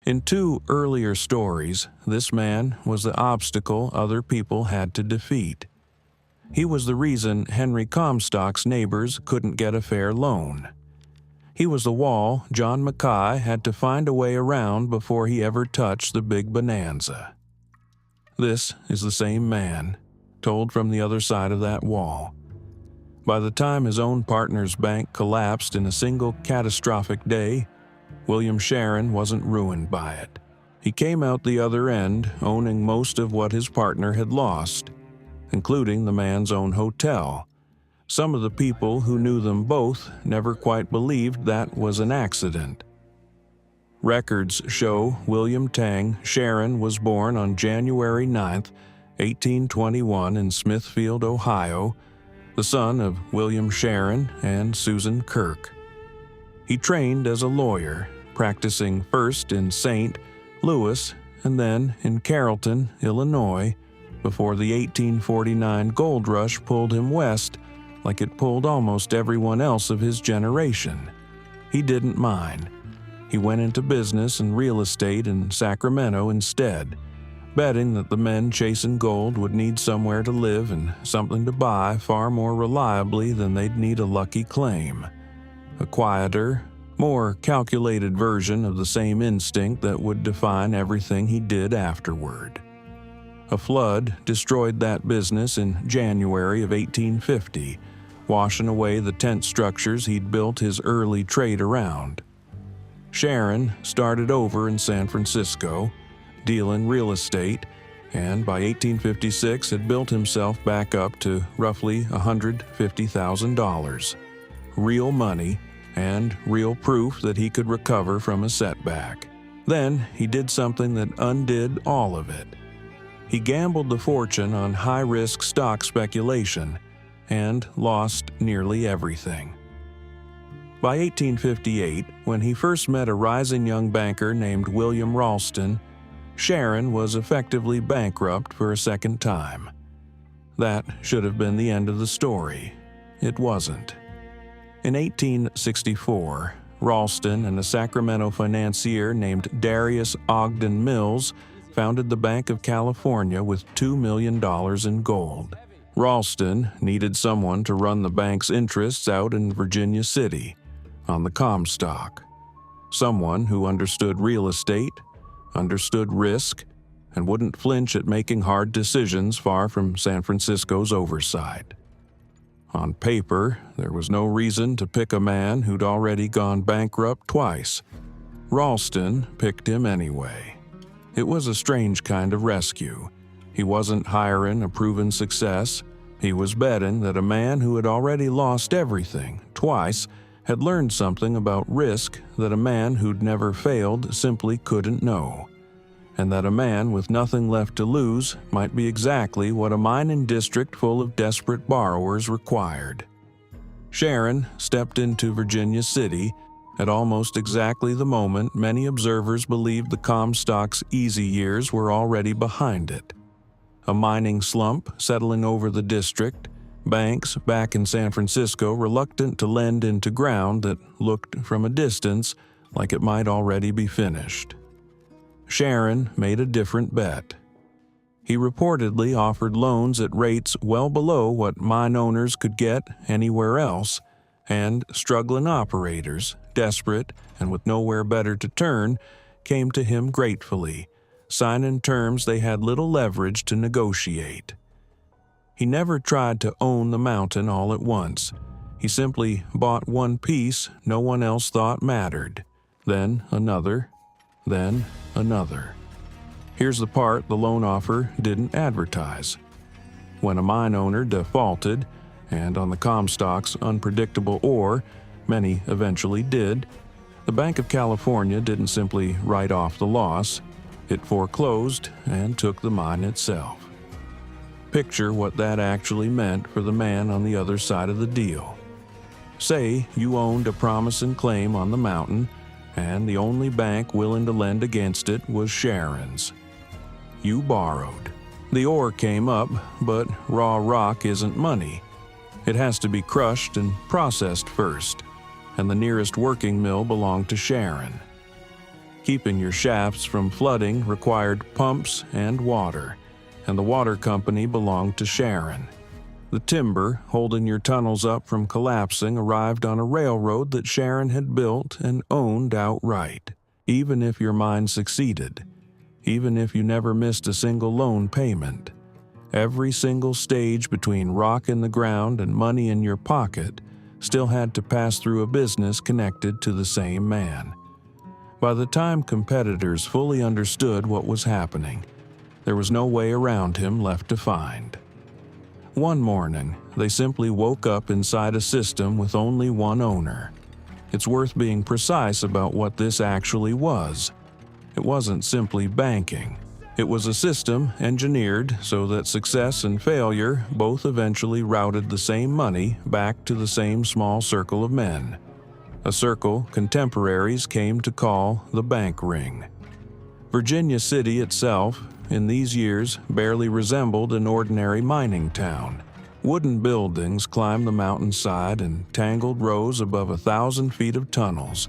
In two earlier stories, this man was the obstacle other people had to defeat. He was the reason Henry Comstock's neighbors couldn't get a fair loan. He was the wall John Mackay had to find a way around before he ever touched the big bonanza. This is the same man, told from the other side of that wall. By the time his own partner's bank collapsed in a single catastrophic day, William Sharon wasn't ruined by it. He came out the other end owning most of what his partner had lost, including the man's own hotel. Some of the people who knew them both never quite believed that was an accident. Records show William Tang Sharon was born on January 9, 1821 in Smithfield, Ohio, the son of William Sharon and Susan Kirk. He trained as a lawyer, practicing first in St. Louis and then in Carrollton, Illinois, before the 1849 gold rush pulled him west like it pulled almost everyone else of his generation. He didn't mind. He went into business and real estate in Sacramento instead, betting that the men chasing gold would need somewhere to live and something to buy far more reliably than they'd need a lucky claim. A quieter, more calculated version of the same instinct that would define everything he did afterward. A flood destroyed that business in January of 1850, washing away the tent structures he'd built his early trade around. Sharon started over in San Francisco, dealing real estate, and by 1856 had built himself back up to roughly $150,000. Real money and real proof that he could recover from a setback. Then he did something that undid all of it. He gambled the fortune on high-risk stock speculation and lost nearly everything. By 1858, when he first met a rising young banker named William Ralston, Sharon was effectively bankrupt for a second time. That should have been the end of the story. It wasn't. In 1864, Ralston and a Sacramento financier named Darius Ogden Mills founded the Bank of California with $2 million in gold. Ralston needed someone to run the bank's interests out in Virginia City, on the Comstock. Someone who understood real estate, understood risk, and wouldn't flinch at making hard decisions far from San Francisco's oversight. On paper, there was no reason to pick a man who'd already gone bankrupt twice. Ralston picked him anyway. It was a strange kind of rescue. He wasn't hiring a proven success. He was betting that a man who had already lost everything, twice, had learned something about risk that a man who'd never failed simply couldn't know, and that a man with nothing left to lose might be exactly what a mining district full of desperate borrowers required. Sharon stepped into Virginia City at almost exactly the moment many observers believed the Comstock's easy years were already behind it. A mining slump settling over the district, banks back in San Francisco reluctant to lend into ground that looked from a distance like it might already be finished. Sharon made a different bet. He reportedly offered loans at rates well below what mine owners could get anywhere else, and struggling operators, desperate and with nowhere better to turn, came to him gratefully, signing terms they had little leverage to negotiate. He never tried to own the mountain all at once. He simply bought one piece no one else thought mattered, then another, then another. Here's the part the loan offer didn't advertise. When a mine owner defaulted, and on the Comstock's unpredictable ore, many eventually did, the Bank of California didn't simply write off the loss. It foreclosed and took the mine itself. Picture what that actually meant for the man on the other side of the deal. Say you owned a promise and claim on the mountain, and the only bank willing to lend against it was Sharon's. You borrowed. The ore came up, but raw rock isn't money. It has to be crushed and processed first, and the nearest working mill belonged to Sharon. Keeping your shafts from flooding required pumps and water, and the water company belonged to Sharon. The timber holding your tunnels up from collapsing arrived on a railroad that Sharon had built and owned outright, even if your mine succeeded, even if you never missed a single loan payment. Every single stage between rock in the ground and money in your pocket still had to pass through a business connected to the same man. By the time competitors fully understood what was happening, there was no way around him left to find. One morning, they simply woke up inside a system with only one owner. It's worth being precise about what this actually was. It wasn't simply banking. It was a system engineered so that success and failure both eventually routed the same money back to the same small circle of men. A circle contemporaries came to call the bank ring. Virginia City itself, in these years, barely resembled an ordinary mining town. Wooden buildings climbed the mountainside in tangled rows above 1,000 feet of tunnels,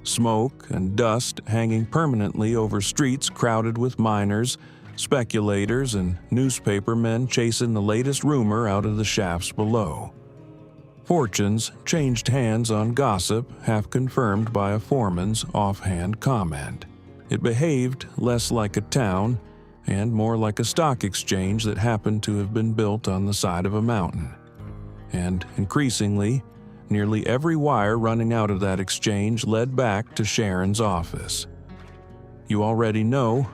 smoke and dust hanging permanently over streets crowded with miners, speculators, and newspaper men chasing the latest rumor out of the shafts below. Fortunes changed hands on gossip, half confirmed by a foreman's offhand comment. It behaved less like a town and more like a stock exchange that happened to have been built on the side of a mountain. And increasingly, nearly every wire running out of that exchange led back to Sharon's office. You already know,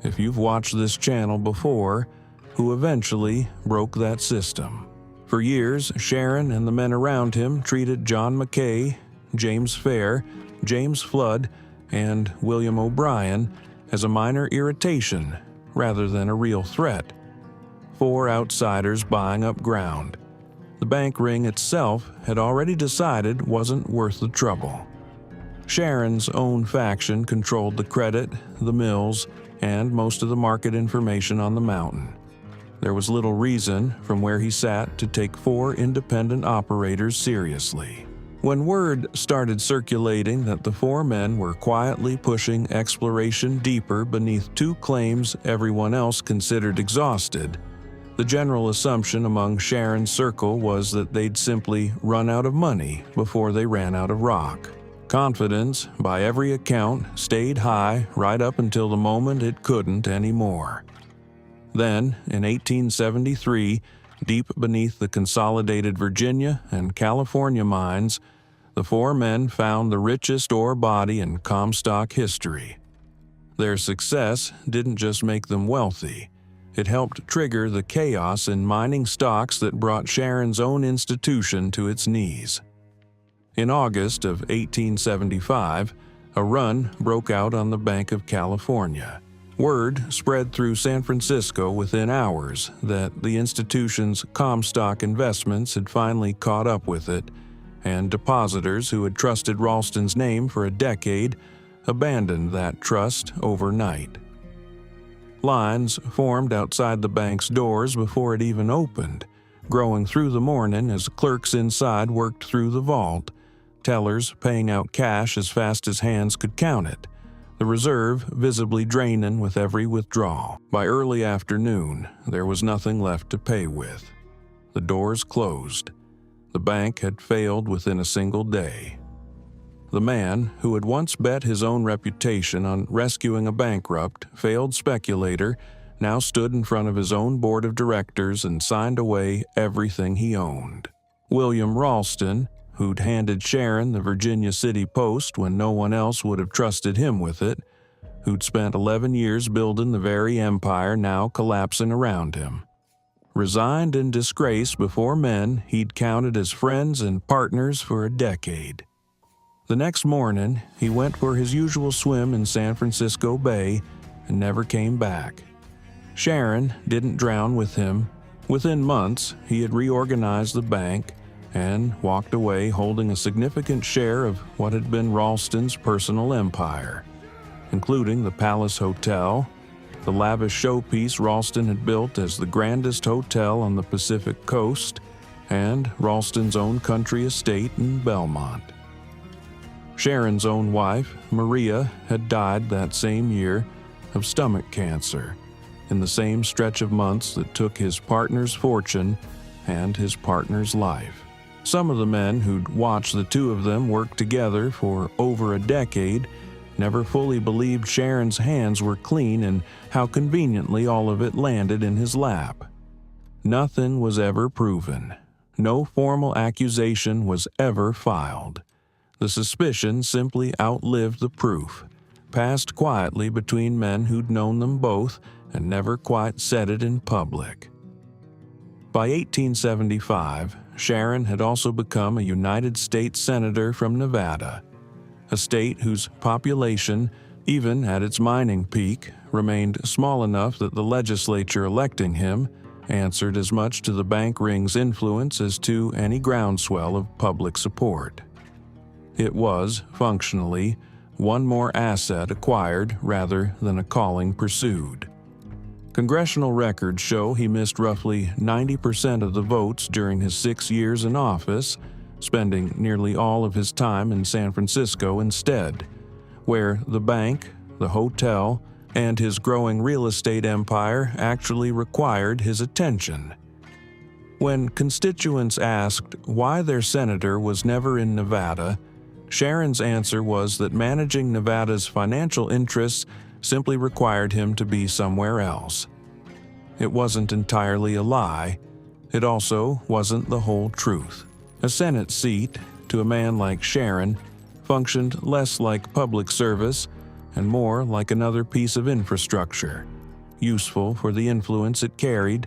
if you've watched this channel before, who eventually broke that system. For years, Sharon and the men around him treated John McKay, James Fair, James Flood, and William O'Brien as a minor irritation rather than a real threat. 4 outsiders buying up ground. The bank ring itself had already decided wasn't worth the trouble. Sharon's own faction controlled the credit, the mills, and most of the market information on the mountain. There was little reason, from where he sat, to take 4 independent operators seriously. When word started circulating that the 4 men were quietly pushing exploration deeper beneath 2 claims everyone else considered exhausted, the general assumption among Sharon's circle was that they'd simply run out of money before they ran out of rock. Confidence, by every account, stayed high right up until the moment it couldn't anymore. Then, in 1873, deep beneath the consolidated Virginia and California mines, the 4 men found the richest ore body in Comstock history. Their success didn't just make them wealthy. It helped trigger the chaos in mining stocks that brought Sharon's own institution to its knees. In August of 1875, a run broke out on the Bank of California. Word spread through San Francisco within hours that the institution's Comstock investments had finally caught up with it, and depositors who had trusted Ralston's name for a decade abandoned that trust overnight. Lines formed outside the bank's doors before it even opened, growing through the morning as clerks inside worked through the vault, tellers paying out cash as fast as hands could count it, the reserve visibly draining with every withdrawal. By early afternoon, there was nothing left to pay with. The doors closed. The bank had failed within a single day. The man, who had once bet his own reputation on rescuing a bankrupt, failed speculator, now stood in front of his own board of directors and signed away everything he owned. William Ralston, who'd handed Sharon the Virginia City Post when no one else would have trusted him with it, who'd spent 11 years building the very empire now collapsing around him, resigned in disgrace before men he'd counted as friends and partners for a decade. The next morning, he went for his usual swim in San Francisco Bay and never came back. Sharon didn't drown with him. Within months, he had reorganized the bank and walked away holding a significant share of what had been Ralston's personal empire, including the Palace Hotel, the lavish showpiece Ralston had built as the grandest hotel on the Pacific coast, and Ralston's own country estate in Belmont. Sharon's own wife, Maria, had died that same year of stomach cancer, in the same stretch of months that took his partner's fortune and his partner's life. Some of the men who'd watched the two of them work together for over a decade never fully believed Sharon's hands were clean and how conveniently all of it landed in his lap. Nothing was ever proven. No formal accusation was ever filed. The suspicion simply outlived the proof, passed quietly between men who'd known them both and never quite said it in public. By 1875, Sharon had also become a United States Senator from Nevada, a state whose population, even at its mining peak, remained small enough that the legislature electing him answered as much to the bank ring's influence as to any groundswell of public support. It was, functionally, one more asset acquired rather than a calling pursued. Congressional records show he missed roughly 90% of the votes during his 6 years in office, spending nearly all of his time in San Francisco instead, where the bank, the hotel, and his growing real estate empire actually required his attention. When constituents asked why their senator was never in Nevada, Sharon's answer was that managing Nevada's financial interests simply required him to be somewhere else. It wasn't entirely a lie. It also wasn't the whole truth. A Senate seat, to a man like Sharon, functioned less like public service and more like another piece of infrastructure, useful for the influence it carried,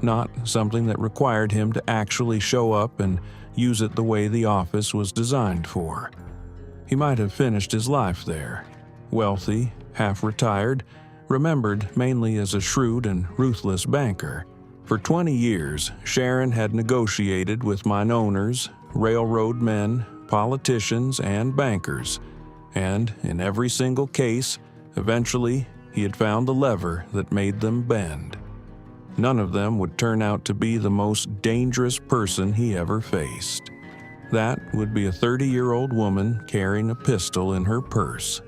not something that required him to actually show up and use it the way the office was designed for. He might have finished his life there, wealthy, half-retired, remembered mainly as a shrewd and ruthless banker. For 20 years, Sharon had negotiated with mine owners, railroad men, politicians, and bankers, and in every single case, eventually, he had found the lever that made them bend. None of them would turn out to be the most dangerous person he ever faced. That would be a 30-year-old woman carrying a pistol in her purse.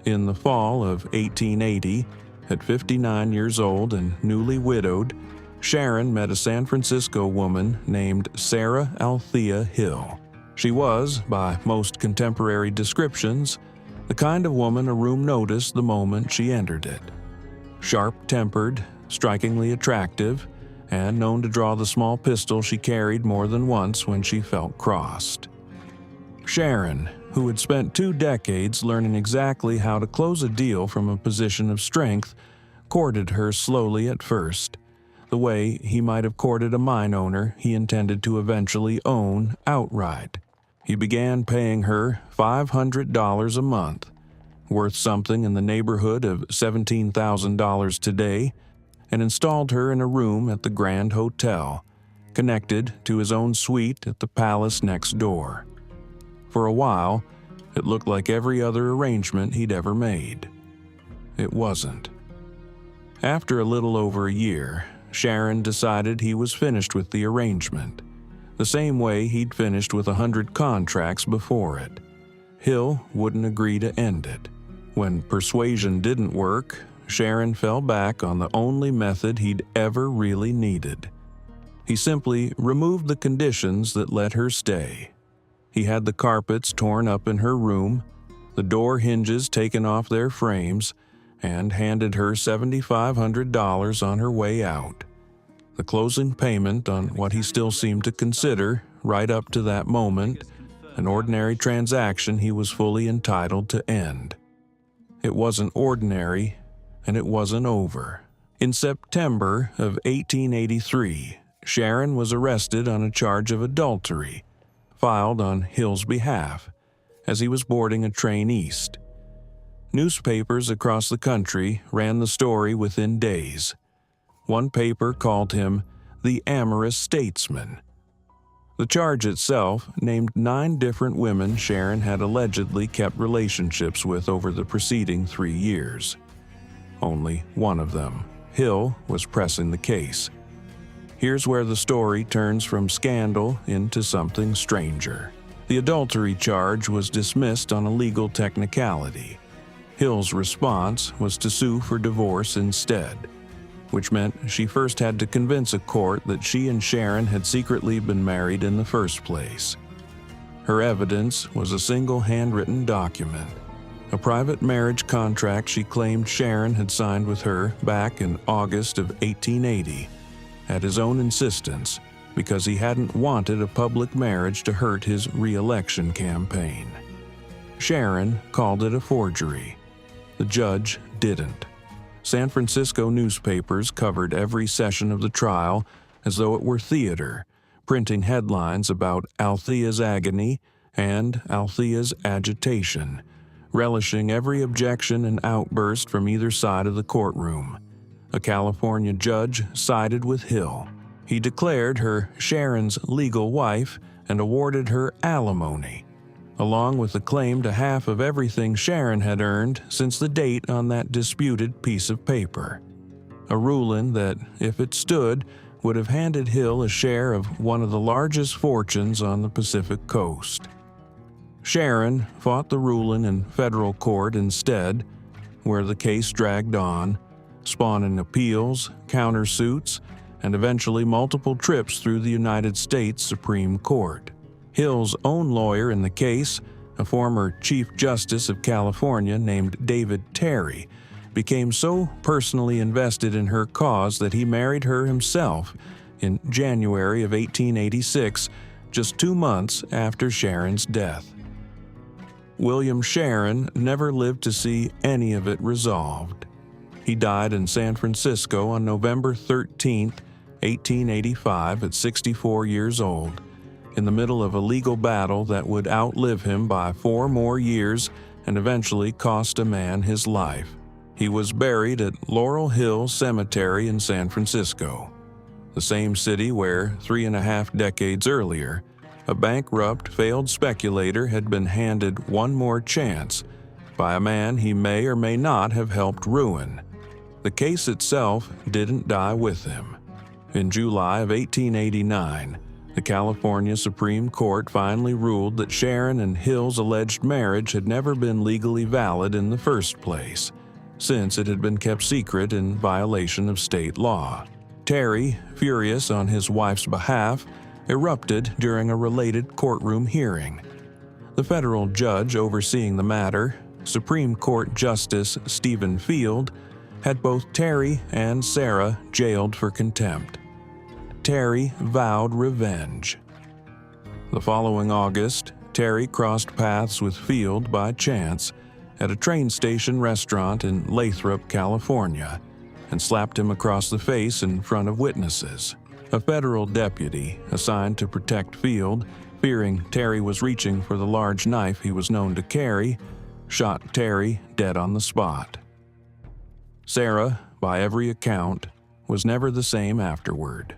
In the fall of 1880, at 59 years old and newly widowed, Sharon met a San Francisco woman named Sarah Althea Hill. She was, by most contemporary descriptions, the kind of woman a room noticed the moment she entered it. Sharp-tempered, strikingly attractive, and known to draw the small pistol she carried more than once when she felt crossed. Sharon, who had spent 2 decades learning exactly how to close a deal from a position of strength, courted her slowly at first, the way he might have courted a mine owner he intended to eventually own outright. He began paying her $500 a month, worth something in the neighborhood of $17,000 today, and installed her in a room at the Grand Hotel, connected to his own suite at the Palace next door. For a while, it looked like every other arrangement he'd ever made. It wasn't. After a little over a year, Sharon decided he was finished with the arrangement, the same way he'd finished with 100 contracts before it. Hill wouldn't agree to end it. When persuasion didn't work, Sharon fell back on the only method he'd ever really needed. He simply removed the conditions that let her stay. He had the carpets torn up in her room, the door hinges taken off their frames, and handed her $7,500 on her way out. The closing payment on what he still seemed to consider, right up to that moment, an ordinary transaction he was fully entitled to end. It wasn't ordinary, and it wasn't over. In September of 1883, Sharon was arrested on a charge of adultery, filed on Hill's behalf, as he was boarding a train east. Newspapers across the country ran the story within days. One paper called him the amorous statesman. The charge itself named 9 different women Sharon had allegedly kept relationships with over the preceding 3 years. Only one of them, Hill, was pressing the case. Here's where the story turns from scandal into something stranger. The adultery charge was dismissed on a legal technicality. Hill's response was to sue for divorce instead, which meant she first had to convince a court that she and Sharon had secretly been married in the first place. Her evidence was a single handwritten document, a private marriage contract she claimed Sharon had signed with her back in August of 1880, at his own insistence, because he hadn't wanted a public marriage to hurt his re-election campaign. Sharon called it a forgery. The judge didn't. San Francisco newspapers covered every session of the trial as though it were theater, printing headlines about Althea's agony and Althea's agitation, relishing every objection and outburst from either side of the courtroom. A California judge sided with Hill. He declared her Sharon's legal wife and awarded her alimony, along with a claim to half of everything Sharon had earned since the date on that disputed piece of paper. A ruling that, if it stood, would have handed Hill a share of one of the largest fortunes on the Pacific Coast. Sharon fought the ruling in federal court instead, where the case dragged on, spawning appeals, countersuits, and eventually multiple trips through the United States Supreme Court. Hill's own lawyer in the case, a former Chief Justice of California named David Terry, became so personally invested in her cause that he married her himself in January of 1886, just 2 months after Sharon's death. William Sharon never lived to see any of it resolved. He died in San Francisco on November 13, 1885, at 64 years old, in the middle of a legal battle that would outlive him by 4 more years and eventually cost a man his life. He was buried at Laurel Hill Cemetery in San Francisco, the same city where 3.5 decades earlier, a bankrupt, failed speculator had been handed one more chance by a man he may or may not have helped ruin. The case itself didn't die with him. In July of 1889, the California Supreme Court finally ruled that Sharon and Hill's alleged marriage had never been legally valid in the first place, since it had been kept secret in violation of state law. Terry, furious on his wife's behalf, erupted during a related courtroom hearing. The federal judge overseeing the matter, Supreme Court Justice Stephen Field, had both Terry and Sarah jailed for contempt. Terry vowed revenge. The following August, Terry crossed paths with Field by chance at a train station restaurant in Lathrop, California, and slapped him across the face in front of witnesses. A federal deputy assigned to protect Field, fearing Terry was reaching for the large knife he was known to carry, shot Terry dead on the spot. Sarah, by every account, was never the same afterward.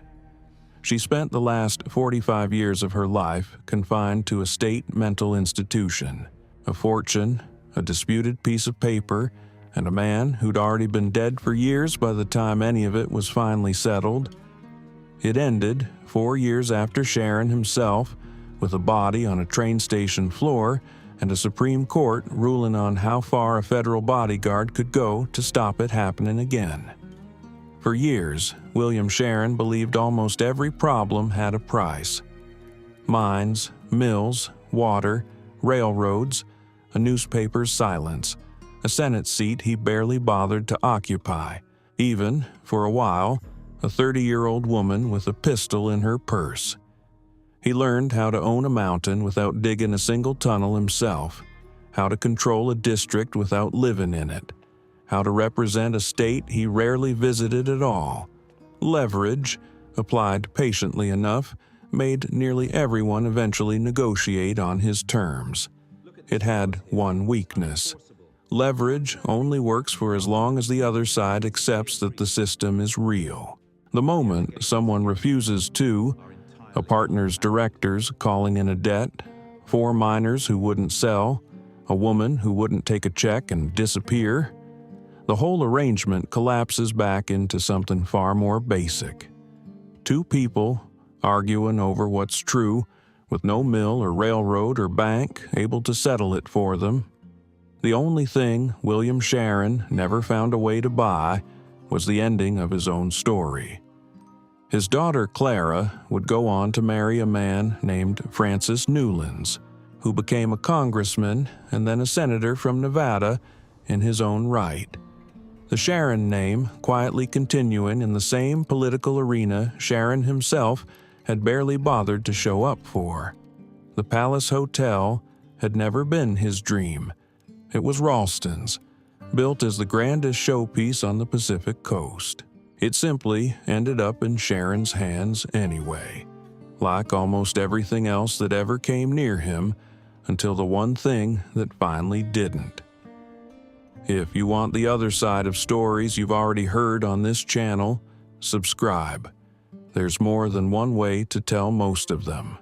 She spent the last 45 years of her life confined to a state mental institution. A fortune, a disputed piece of paper, and a man who'd already been dead for years by the time any of it was finally settled. It ended 4 years after Sharon himself, with a body on a train station floor and a Supreme Court ruling on how far a federal bodyguard could go to stop it happening again. For years, William Sharon believed almost every problem had a price. Mines, mills, water, railroads, a newspaper's silence, a Senate seat he barely bothered to occupy, even, for a while, a 30-year-old woman with a pistol in her purse. He learned how to own a mountain without digging a single tunnel himself, how to control a district without living in it, how to represent a state he rarely visited at all. Leverage, applied patiently enough, made nearly everyone eventually negotiate on his terms. It had one weakness. Leverage only works for as long as the other side accepts that the system is real. The moment someone refuses to, a partner's directors calling in a debt, 4 miners who wouldn't sell, a woman who wouldn't take a check and disappear, the whole arrangement collapses back into something far more basic. 2 people arguing over what's true with no mill or railroad or bank able to settle it for them. The only thing William Sharon never found a way to buy was the ending of his own story. His daughter Clara would go on to marry a man named Francis Newlands, who became a congressman and then a senator from Nevada in his own right. The Sharon name quietly continuing in the same political arena Sharon himself had barely bothered to show up for. The Palace Hotel had never been his dream. It was Ralston's, built as the grandest showpiece on the Pacific coast. It simply ended up in Sharon's hands anyway, like almost everything else that ever came near him, until the one thing that finally didn't. If you want the other side of stories you've already heard on this channel, subscribe. There's more than one way to tell most of them.